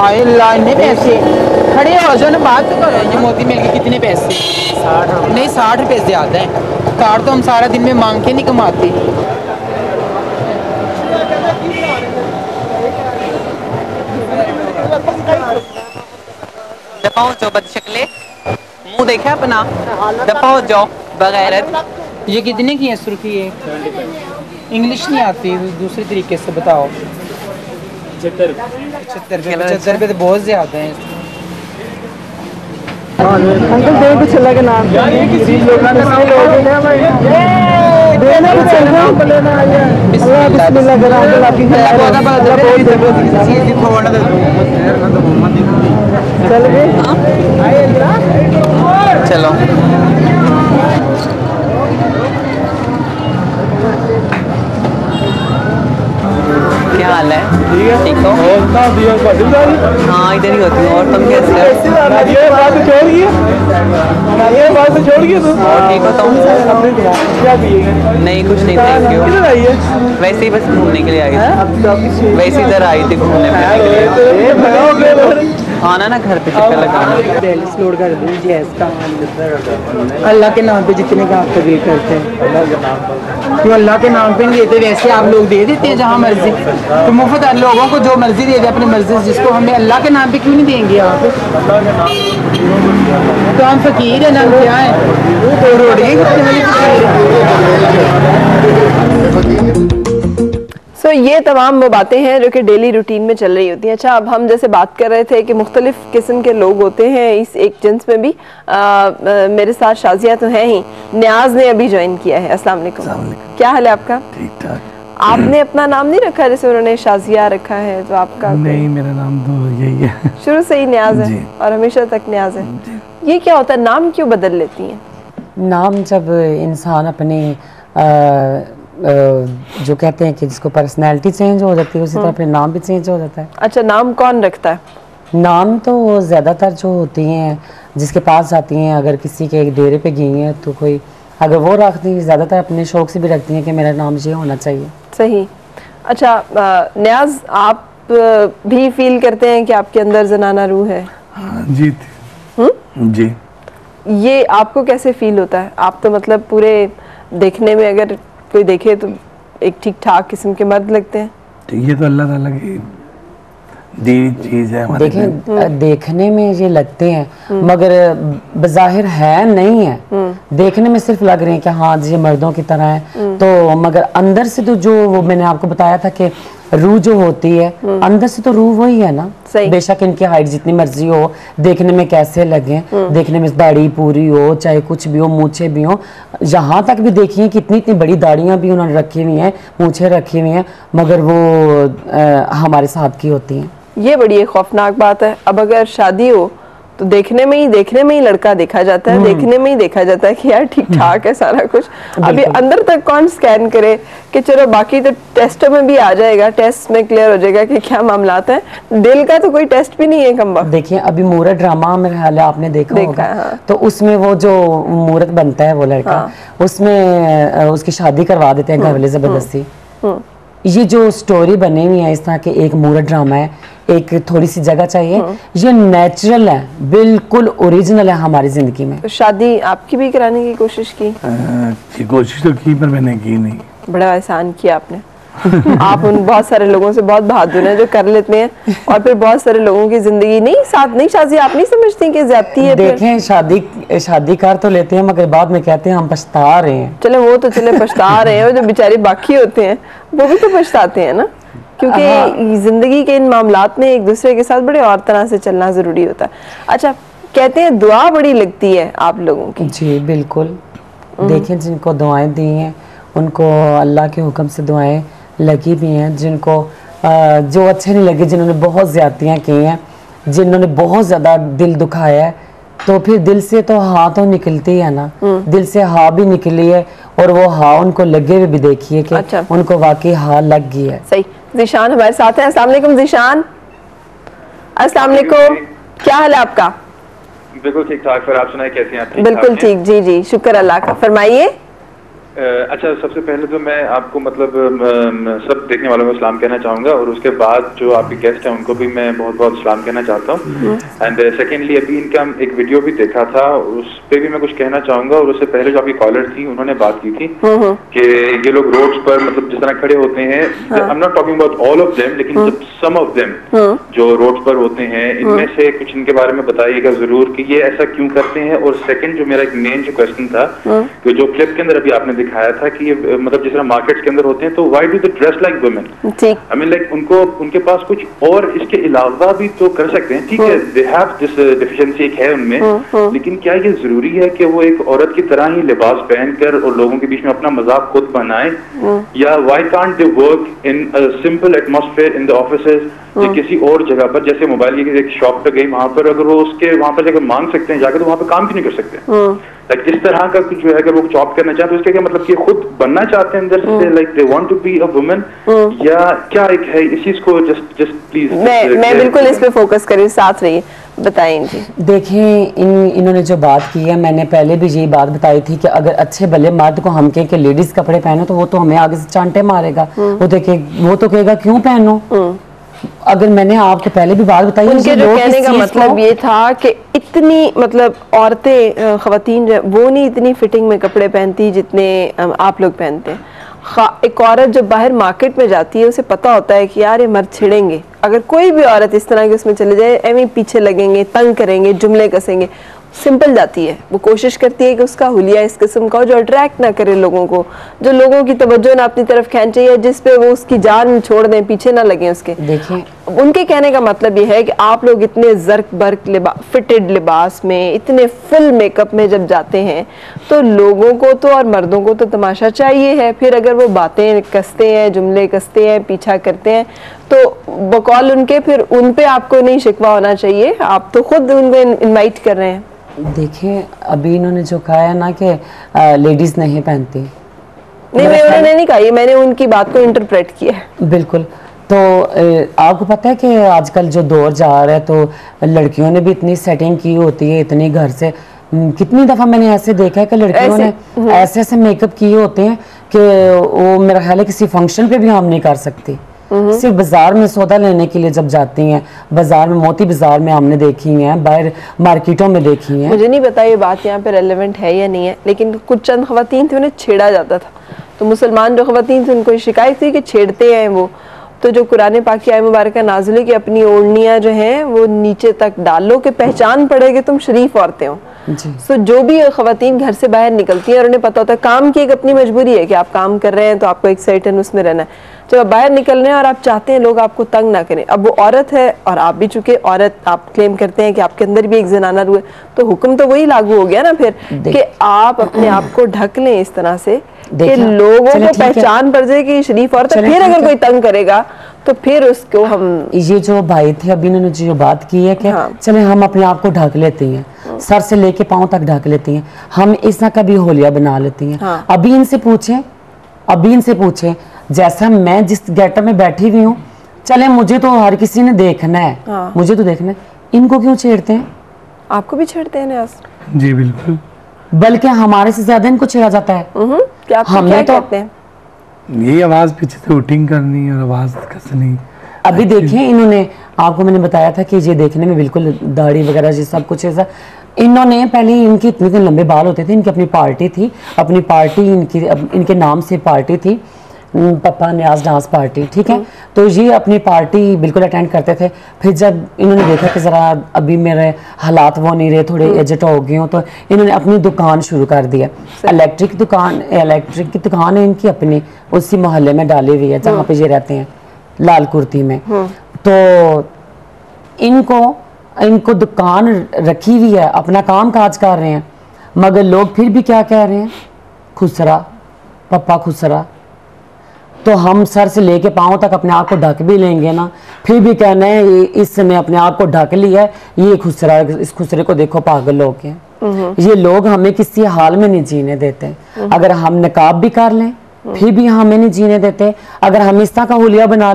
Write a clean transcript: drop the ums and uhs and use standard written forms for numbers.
हाय अल्लाह, इतने पैसे। खड़े हो जाओ ना, बात तो करो। ये मोती मिल के कितने पैसे? 60। नहीं, 60 रुपये ज़्यादा है। 60 तो हम सारा दिन में मांग के नहीं कमाते। दफा हो जाओ बदशक्ले, मुंह देखा अपना, दफा हो जाओ बगैरत। ये कितने की है सुर्खी? है इंग्लिश नहीं आती, दूसरे तरीके से बताओ। 75 रुपये तो बहुत ज़्यादा है। अंकल दे कुछ अल्लाह के नाम चलो क्या हाल है? ठीक हो? हाँ इधर ही होती हूँ। और तुम कैसे हो? और ठीक हो तुम? नहीं कुछ नहीं, थैंक यू। वैसे ही बस घूमने के लिए आई थी। वैसे इधर आई थी घूमने फिरने। आना ना घर पे, चक्कर लगाना। बैलेंस लोड कर दीजिए इसका। अल्लाह के नाम पे जितने का आप कबील करते हैं, तो अल्लाह के नाम पे नहीं देते। वैसे आप लोग दे देते हैं जहाँ मर्जी। तो मुफ्त लोगों को जो मर्जी दे दे अपनी मर्जी से, जिसको हमें अल्लाह के नाम पे क्यों नहीं देंगे आप? तो हम फकीर है ना, क्या है? तो रोड़िए सो ये तमाम वो बातें हैं जो कि डेली रूटीन में चल रही होती हैं। अच्छा, अब हम जैसे बात कर रहे थे कि मुख्तलिफ किस्म के लोग होते हैं इस एक जिन्स में भी। मेरे साथ शाजिया तो है ही, न्याज ने अभी ज्वाइन किया है। अस्सलाम वालेकुम, क्या हाल है आपका? ठीक ठाक। आपने अपना नाम नहीं रखा, जैसे उन्होंने शाजिया रखा है, तो आपका? नहीं, मेरा नाम तो यही है, शुरू से ही न्याज है और हमेशा तक न्याज है। ये क्या होता है, नाम क्यों बदल लेती हैं? नाम जब इंसान अपने जो कहते हैं कि जिसको पर्सनैलिटी चेंज हो जाती है, उसी तरह अपने नाम भी चेंज हो जाता है। अच्छा, नाम कौन रखता है? नाम तो ज़्यादातर जो होती हैं जिसके पास जाती हैं, अगर किसी के डेरे पे गई हैं तो कोई अगर वो रखती हैं, ज़्यादातर अपने शौक से भी रखती हैं कि मेरा नाम ये होना चाहिए। सही। अच्छा न्याज, आप भी फील करते हैं कि आपके अंदर जनाना रूह है? हाँ, जी जी। ये आपको कैसे फील होता है? आप तो मतलब पूरे देखने में अगर कोई देखे तो एक ठीक ठाक किस्म के मर्द लगते हैं। तो ये तो अल्लाह ताला की दी चीज है। देखें, देखने में ये लगते हैं मगर बज़ाहिर है नहीं है। देखने में सिर्फ लग रहे हैं कि हाँ ये मर्दों की तरह है, तो मगर अंदर से तो जो वो मैंने आपको बताया था कि रूह जो होती है अंदर से तो रूह वही है ना। बेशक इनकी हाइट जितनी मर्जी हो, देखने में कैसे लगे, देखने में दाढ़ी पूरी हो, चाहे कुछ भी हो, मूछे भी हो, यहाँ तक भी देखिए कि इतनी इतनी बड़ी दाढ़ियाँ भी उन्होंने रखी हुई हैं, मूछे रखी हुई हैं, मगर वो हमारे साथ की होती हैं। ये बड़ी खौफनाक बात है। अब अगर शादी हो तो देखने में ही लड़का देखा जाता है, देखने में ही देखा जाता है कि यार ठीक ठाक है सारा कुछ। अभी अंदर तक कौन स्कैन करे कि चलो बाकी तो टेस्टों में भी आ जाएगा, टेस्ट में क्लियर हो जाएगा कि क्या मामलात है। दिल का तो कोई टेस्ट भी नहीं है कम वक्त। देखिए अभी मूरत ड्रामा मेरे ख्याल है आपने देखा होगा। हाँ। तो उसमें वो जो मूरत बनता है वो लड़का, हाँ। उसमें उसकी शादी करवा देते हैं घर वाले जबरदस्ती। ये जो स्टोरी बनी हुई है इस तरह के, एक मूरत ड्रामा है, एक थोड़ी सी जगह चाहिए, ये नेचुरल है, बिल्कुल ओरिजिनल है हमारी जिंदगी में। तो शादी आपकी भी कराने की कोशिश की? कोशिश तो की पर मैंने की नहीं। बड़ा एहसान किया आपने। आप उन बहुत सारे लोगों से बहुत बहादुर हैं जो कर लेते हैं और फिर बहुत सारे लोगों की जिंदगी नहीं साथ नहीं। शादी आप नहीं समझती कि ज्यादती है? देखें शादी कर तो लेते हैं मगर बाद में कहते हैं हम पछता रहे हैं। चले वो तो चले पछता रहे हैं, जो बेचारे बाकी होते हैं वो भी तो पछताते हैं ना, क्योंकि जिंदगी के इन मामलात में एक दूसरे के साथ बड़े और तरह से चलना जरूरी होता है। अच्छा, कहते हैं दुआ बड़ी लगती है आप लोगों की। जी बिल्कुल। देखें जिनको दुआएं दी हैं उनको अल्लाह के हुक्म से दुआएं लगी भी हैं, जिनको जो अच्छे नहीं लगे, जिन्होंने बहुत ज्यादतियाँ की हैं, जिन्होंने बहुत ज़्यादा दिल दुखाया है, तो फिर दिल से तो हाँ तो निकलती है ना। दिल से हाँ भी निकली है और वो हाँ उनको लगे हुए भी देखिए कि अच्छा। उनको वाकई हाँ लग गई है। सही। ज़ीशान हमारे साथ हैं। अस्सलाम वालेकुम ज़ीशान। अस्सलाम वालेकुम, क्या हाल है आपका? बिल्कुल ठीक ठाक सर, आप सुनाए कैसे हैं आप? बिल्कुल ठीक, जी जी शुक्र अल्लाह का। फरमाइए। अच्छा, सबसे पहले तो मैं आपको मतलब सब देखने वालों को सलाम कहना चाहूँगा, और उसके बाद जो आपके गेस्ट हैं उनको भी मैं बहुत बहुत सलाम कहना चाहता हूँ। एंड सेकेंडली, अभी इनका एक वीडियो भी देखा था, उस पर भी मैं कुछ कहना चाहूँगा। और उससे पहले जो आपकी कॉलर थी उन्होंने बात की थी कि ये लोग रोड्स पर मतलब जिस तरह खड़े होते हैं, I am not talking about all of them, लेकिन सम ऑफ देम जो रोड्स पर होते हैं, इनमें से कुछ इनके बारे में बताइएगा जरूर कि ये ऐसा क्यों करते हैं। और सेकंड, जो मेरा एक मेन जो क्वेश्चन था, कि जो क्लिप के अंदर अभी आपने दिखाया था कि ये मतलब जिस तरह मार्केट्स के अंदर होते हैं, तो why do they dress like women? I mean like उनको उनके पास कुछ और इसके अलावा भी तो कर सकते हैं, ठीक है, दे हैव दिस डिफिशिएंसी एक है उनमें, लेकिन क्या ये जरूरी है कि वो एक औरत की तरह ही लिबास पहनकर और लोगों के बीच में अपना मजाक खुद बनाए? या why can't they work in a simple atmosphere in the offices, या किसी और जगह पर, जैसे मोबाइल की एक शॉप पे गई, वहां पर अगर वो उसके वहां पर जाकर मांग सकते हैं जाकर, तो वहां पर काम क्यों नहीं कर सकते? लाइक इस तरह का कुछ जो है, अगर वो जॉब करना चाहते हैं तो उसके क्या मतलब कि खुद बनना चाहते हैं अंदर से, like they want to be a woman, या क्या एक है इस चीज को? जस्ट प्लीज मैं बिल्कुल इस पे फोकस करें, साथ रहिए, बताएं जी। देखिए, इन्होंने जो बात की है, मैंने पहले भी यही बात बताई थी कि अगर अच्छे भले मर्द को हम कहें कि लेडीज कपड़े पहनो, तो वो तो हमें आगे से चांटे मारेगा। वो तो कहेगा क्यों पहनो। अगर मैंने आपको पहले भी बात बताई, उनके जो कहने का मतलब ये था कि इतनी मतलब औरतें खवातीन जो वो नहीं इतनी फिटिंग में कपड़े पहनती जितने आप लोग पहनते हैं। एक औरत जब बाहर मार्केट में जाती है, उसे पता होता है कि यार ये मर्द छिड़ेंगे, अगर कोई भी औरत इस तरह के उसमें चले जाए, एवं पीछे लगेंगे, तंग करेंगे, जुमले कसेंगे, सिंपल जाती है। वो कोशिश करती है कि उसका हुलिया इस किस्म का हो जो अट्रैक्ट ना करे लोगों को, जो लोगों की तवज्जो ना अपनी तरफ खींचे, या जिस पे वो उसकी जान छोड़ दें, पीछे ना लगे उसके। देखिए, उनके कहने का मतलब ये है कि आप लोग इतने जर्क बर्क फिटेड लिबास में, इतने फुल मेकअप में जब जाते हैं, तो लोगों को तो और मर्दों को तो तमाशा चाहिए है। फिर अगर वो बातें कसते हैं, जुमले कसते हैं, पीछा करते हैं, तो बकौल उनके फिर उन पे आपको नहीं शिकवा होना चाहिए, आप तो खुद उनको इनवाइट कर रहे हैं। देखिए, अभी इन्होंने जो कहा है ना कि लेडीज नहीं पहनती, नहीं, उन्होंने नहीं कहा, ये मैंने उनकी बात को इंटरप्रेट किया है। बिल्कुल। तो आपको पता है कि आजकल जो दौर जा रहा है, तो लड़कियों ने भी इतनी सेटिंग की होती है, इतनी घर से कितनी दफा मैंने ऐसे देखा है कि लड़कियों ने ऐसे ऐसे मेकअप किए होते हैं कि वो मेरा ख्याल है किसी फंक्शन पे भी हम नहीं कर सकती। सिर्फ बाजार में सौदा लेने के लिए जब जाती हैं, बाजार में, मोती बाजार में हमने देखी हैं, बाहर मार्केटों में देखी हैं। मुझे नहीं पता ये बात यहाँ पे रेलेवेंट है या नहीं है, लेकिन कुछ चंद खवातीन थे, उन्हें छेड़ा जाता था। तो मुसलमान जो खवातीन थे उनको शिकायत थी कि छेड़ते हैं वो। तो जो कुरान पाक की आयत मुबारक नाज़िल है कि अपनी ओढ़नियाँ जो हैं वो नीचे तक डालो कि पहचान पड़े कि तुम शरीफ औरतें हो। सो जो भी खवातीन घर से बाहर निकलती हैं और उन्हें पता होता है काम की एक अपनी मजबूरी है कि आप काम कर रहे हैं तो आपको एक सर्टेन उसमें रहना है, जब आप बाहर निकल रहे हैं और आप चाहते हैं लोग आपको तंग ना करें। अब वो औरत है और आप भी चूंकि औरत आप क्लेम करते हैं कि आपके अंदर भी एक जनाना रूह है, तो हुक्म तो वही लागू हो गया ना फिर कि आप अपने आप को ढक लें इस तरह से कि लोगों को पहचान पड़ जाए कि शरीफ औरत है। फिर अगर कोई तंग करेगा तो फिर उसको हम, ये जो भाई थे अभी इन्होंने जो बात की है कि चले हम अपने आप को ढक लेते हैं, सर से लेके पांव तक ढक लेती हैं, हम इसना कभी होलिया बना लेती हैं। अभी इनसे पूछें जैसा मैं जिस गेटअप में बैठी हुई हूँ, चले मुझे तो हर किसी ने देखना है, मुझे तो देखना है, इनको क्यों छेड़ते हैं? आपको भी छेड़ते हैं नियाज़? जी बिल्कुल, बल्कि हमारे से ज्यादा इनको छेड़ा जाता है। क्या हमने तो कहते हैं ये आवाज पीछे से हुटिंग करनी और आवाज कसनी। अभी देखिए, इन्होंने आपको मैंने बताया था कि ये देखने में बिल्कुल दाढ़ी वगैरह ये सब कुछ ऐसा, इन्होंने पहले इनके इतने लंबे बाल होते थे, इनकी अपनी पार्टी थी, अपनी पार्टी इनके नाम से पार्टी थी, पप्पा नियाज डांस पार्टी, ठीक है। तो ये अपनी पार्टी बिल्कुल अटेंड करते थे। फिर जब इन्होंने देखा कि ज़रा अभी मेरे हालात वो नहीं रहे, थोड़े एजेट हो गए हों, तो इन्होंने अपनी दुकान शुरू कर दिया। इलेक्ट्रिक की दुकान है इनकी अपनी, उसी मोहल्ले में डाली हुई है जहाँ पे ये रहते हैं, लाल कुर्ती में। तो इनको दुकान रखी हुई है, अपना काम काज कर रहे हैं, मगर लोग फिर भी क्या कह रहे हैं? खुसरा, पप्पा खुसरा। तो हम सर से लेके पाँव तक अपने आप को ढक भी लेंगे ना, फिर भी कहना है इसने अपने आप को ढक लिया है, ये खुसरा, इस खुसरे को देखो पागल लोग हैं। ये लोग हमें किसी हाल में नहीं जीने देते। अगर हम नकाब भी कर लें फिर भी हमें नहीं जीने देते। अगर हम इस तरह का हुलिया बना